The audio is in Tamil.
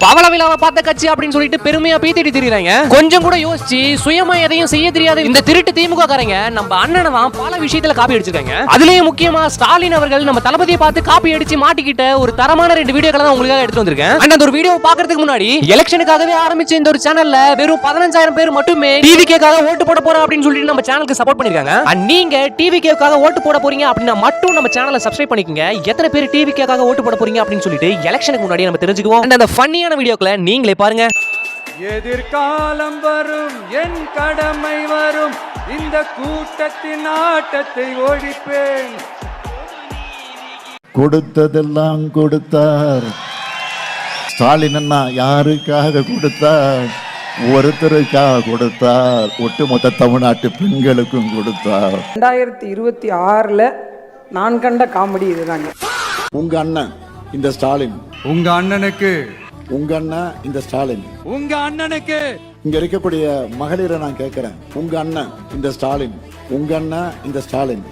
பவள விழாவை பார்த்த கட்சி அப்படின்னு சொல்லிட்டு பெருமையா பீத்திட்டு திரியறாங்க. கொஞ்சம் கூட யோசிச்சு சுயமா எதையும் செய்ய தெரியாத இந்த திருட்டு திமுக காரங்க நம்ம அண்ணனை தான் பல விஷயத்துல காப்பி அடிச்சிருக்காங்க. அதுலயும் முக்கியமா ஸ்டாலின் அவர்கள் நம்ம தளபதியை பார்த்து காப்பி அடிச்சு மாட்டிக்கிட்ட ஒரு தரமான 2 வீடியோக்களை தான் உங்களுக்காக எடுத்து வந்திருக்கேன். அந்த ஒரு வீடியோ பாக்குறதுக்கு முன்னாடி எலெக்ஷனுக்காகவே ஆரம்பிச்ச இந்த ஒரு சேனல்ல வெறும் 15,000 பேர் மட்டுமே டிவிகேக்காக ஓட்டு போட போறோம் அப்படின்னு சொல்லிட்டு நம்ம சேனலுக்கு சப்போர்ட் பண்ணிருக்காங்க. நீங்க டிவிகேக்காக ஓட்டு போட போறீங்க அப்படின்னா மட்டும் நம்ம சேனலை சப்ஸ்கிரைப் பண்ணிக்கங்க. எத்தனை பேர் டிவிகேக்காக ஓட்டு போட போறீங்க அப்படின்னு சொல்லிட்டு எலெக்ஷனுக்கு முன்னாடி நம்ம தெரிஞ்சுக்குவோம். அந்த ஃபன்னியான வீடியோக்களை நீங்களே பாருங்க. எதிர்காலம் வரும், என் கடமை வரும், இந்த கூட்டத்தின் ஆட்டத்தை ஒழிப்பேன். கொடுத்ததெல்லாம் கொடுத்தார் ஸ்டாலின் அண்ணா. யாருக்காக கொடுத்தார்? ஒருத்தருக்காக கொடுத்தார். ஒட்டுமொத்த தமிழ்நாட்டு பெண்களுக்கும் கொடுத்தார். 2026 நான் கண்ட காமெடி இதுதாங்க. உங்க அண்ணன் இந்த ஸ்டாலின், உங்க அண்ணனுக்கு, உங்க அண்ணன் இந்த ஸ்டாலின், உங்க அண்ணனுக்கு. இங்க இருக்கக்கூடிய மகளிரை நான் கேட்கிறேன். உங்க அண்ணன் இந்த ஸ்டாலின், உங்க அண்ணன் இந்த ஸ்டாலின்.